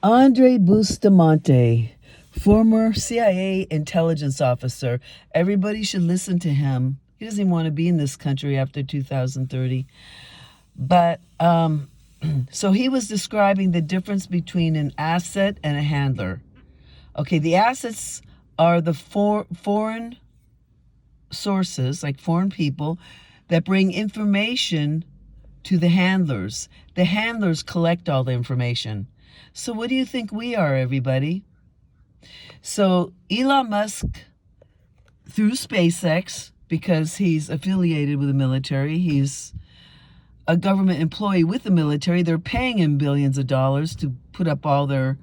Andre Bustamante, former CIA intelligence officer. Everybody should listen to him. He doesn't even want to be in this country after 2030. But so he was describing the difference between an asset and a handler. Okay, the assets are the foreign sources, like foreign people, that bring information to the handlers. The handlers collect all the information. So what do you think we are, everybody? So Elon Musk, through SpaceX, because he's affiliated with the military, he's a government employee with the military, they're paying him billions of dollars to put up all their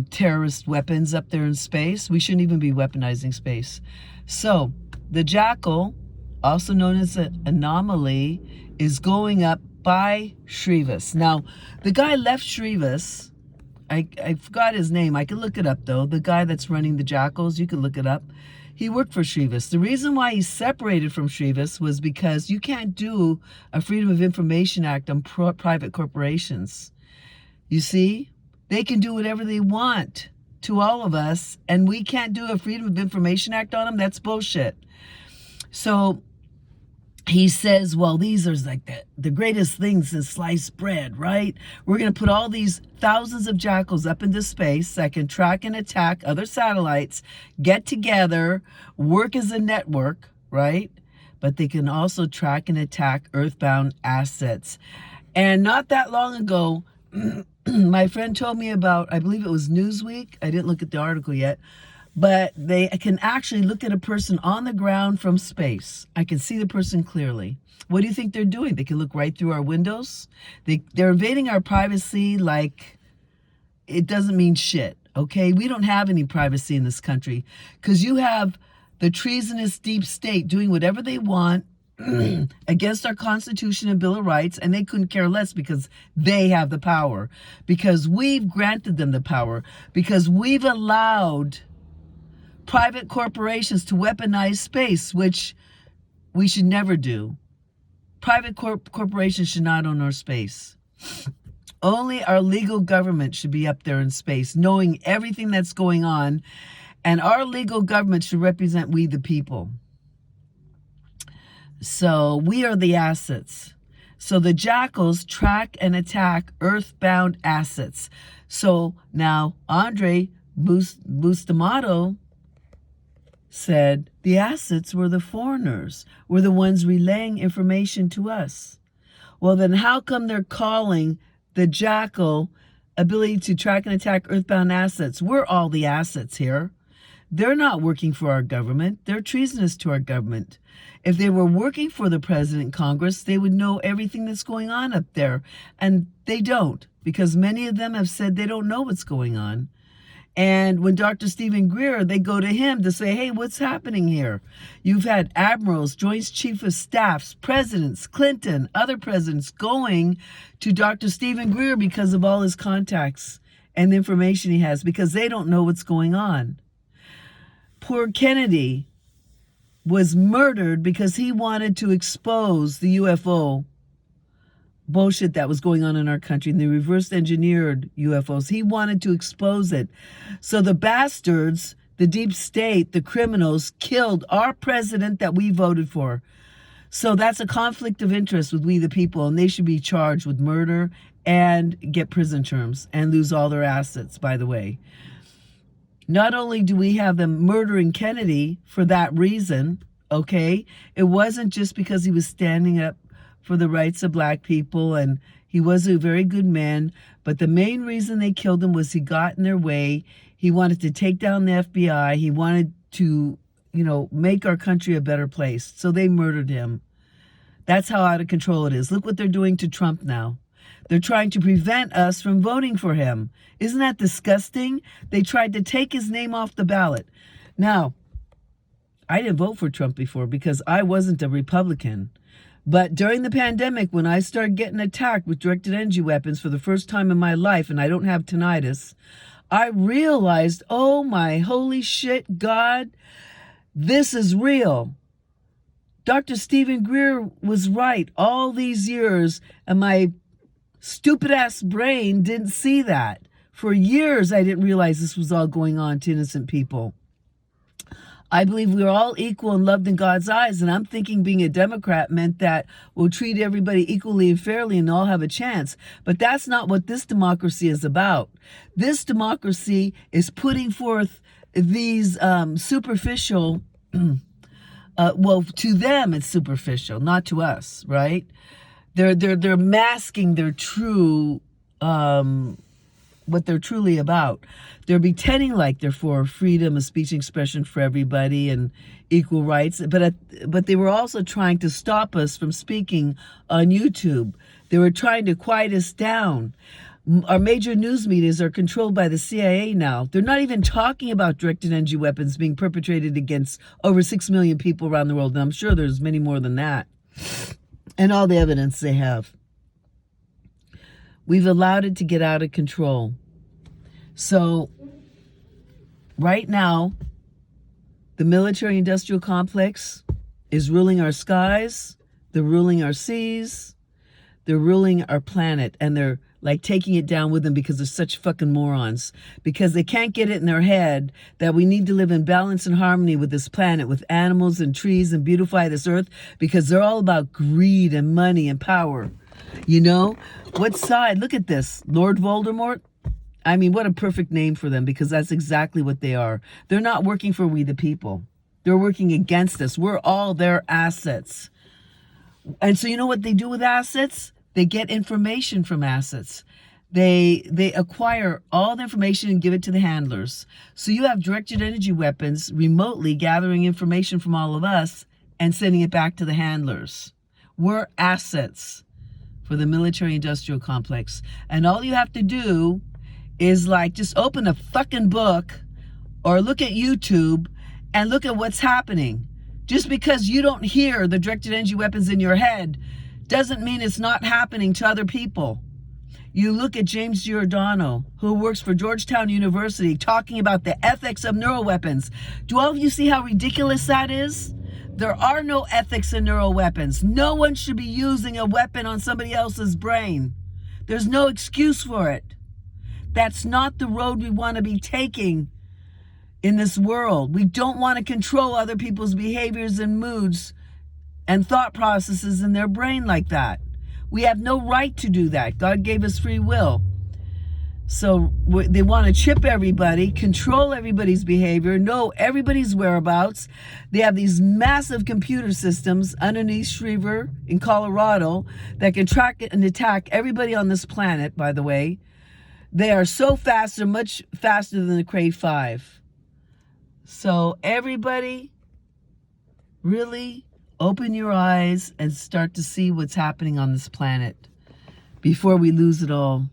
terrorist weapons up there in space. We shouldn't even be weaponizing space. So the Jackal, also known as an anomaly, is going up by Shrivas. Now, the guy left Shrivas. I forgot his name. I can look it up, though. The guy that's running the Jackals, you can look it up. He worked for Shrivas. The reason why he separated from Shrivas was because you can't do a Freedom of Information Act on private corporations. You see? They can do whatever they want to all of us, and we can't do a Freedom of Information Act on them. That's bullshit. So he says, well, these are like the greatest things since sliced bread, right? We're going to put all these thousands of jackals up into space that can track and attack other satellites, get together, work as a network, right? But they can also track and attack earthbound assets. And not that long ago, my friend told me about, I believe it was Newsweek. I didn't look at the article yet. But they can actually look at a person on the ground from space. I can see the person clearly. What do you think they're doing? They can look right through our windows. They're invading our privacy like it doesn't mean shit, okay? We don't have any privacy in this country because you have the treasonous deep state doing whatever they want against our Constitution and Bill of Rights, and they couldn't care less because they have the power, because we've granted them the power, because we've allowed private corporations to weaponize space, which we should never do. Private corporations should not own our space. Only our legal government should be up there in space, knowing everything that's going on, and our legal government should represent we the people. So we are the assets. So the jackals track and attack earthbound assets. So now Andre Bustamante said the assets were the foreigners, were the ones relaying information to us. Well, then how come they're calling the jackal ability to track and attack earthbound assets? We're all the assets here. They're not working for our government. They're treasonous to our government. If they were working for the president and Congress, they would know everything that's going on up there. And they don't, because many of them have said they don't know what's going on. And when Dr. Stephen Greer, they go to him to say, hey, what's happening here? You've had admirals, Joint Chief of Staffs, presidents, Clinton, other presidents going to Dr. Stephen Greer because of all his contacts and the information he has, because they don't know what's going on. Poor Kennedy was murdered because he wanted to expose the UFO bullshit that was going on in our country, and the reverse engineered UFOs. He wanted to expose it. So the bastards, the deep state, the criminals killed our president that we voted for. So that's a conflict of interest with we the people, and they should be charged with murder and get prison terms and lose all their assets, by the way. Not only do we have them murdering Kennedy for that reason, okay? It wasn't just because he was standing up for the rights of black people, and he was a very good man, but the main reason they killed him was he got in their way. He wanted to take down the FBI. He wanted to, make our country a better place. So they murdered him. That's how out of control it is. Look what they're doing to Trump now. They're trying to prevent us from voting for him. Isn't that disgusting? They tried to take his name off the ballot. Now, I didn't vote for Trump before because I wasn't a Republican. But during the pandemic, when I started getting attacked with directed energy weapons for the first time in my life, and I don't have tinnitus, I realized, oh my holy shit, God, this is real. Dr. Stephen Greer was right all these years, and my stupid ass brain didn't see that. For years, I didn't realize this was all going on to innocent people. I believe we're all equal and loved in God's eyes, and I'm thinking being a Democrat meant that we'll treat everybody equally and fairly and all have a chance. But that's not what this democracy is about. This democracy is putting forth these superficial, well, to them it's superficial, not to us, right? They're masking their true what they're truly about. They're pretending like they're for freedom of speech and expression for everybody and equal rights, but they were also trying to stop us from speaking on YouTube. They were trying to quiet us down. Our major news medias are controlled by the CIA now. They're not even talking about directed energy weapons being perpetrated against over 6 million people around the world, and I'm sure there's many more than that, and all the evidence they have. We've allowed it to get out of control. So right now, the military-industrial complex is ruling our skies, they're ruling our seas, they're ruling our planet, and they're like taking it down with them because they're such fucking morons. Because they can't get it in their head that we need to live in balance and harmony with this planet, with animals and trees, and beautify this earth, because they're all about greed and money and power. You know, what side? Look at this. Lord Voldemort. I mean, what a perfect name for them, because that's exactly what they are. They're not working for we the people. They're working against us. We're all their assets. And so you know what they do with assets? They get information from assets. They acquire all the information and give it to the handlers. So you have directed energy weapons remotely gathering information from all of us and sending it back to the handlers. We're assets for the military-industrial complex. And all you have to do is like just open a fucking book or look at YouTube and look at what's happening. Just because you don't hear the directed energy weapons in your head doesn't mean it's not happening to other people. You look at James Giordano, who works for Georgetown University, talking about the ethics of neuroweapons. Do all of you see how ridiculous that is? There are no ethics in neuroweapons. No one should be using a weapon on somebody else's brain. There's no excuse for it. That's not the road we want to be taking in this world. We don't want to control other people's behaviors and moods and thought processes in their brain like that. We have no right to do that. God gave us free will. So they want to chip everybody, control everybody's behavior, know everybody's whereabouts. They have these massive computer systems underneath Schriever in Colorado that can track and attack everybody on this planet, by the way. They are so fast, they're much faster than the Cray 5. So everybody, really open your eyes and start to see what's happening on this planet before we lose it all.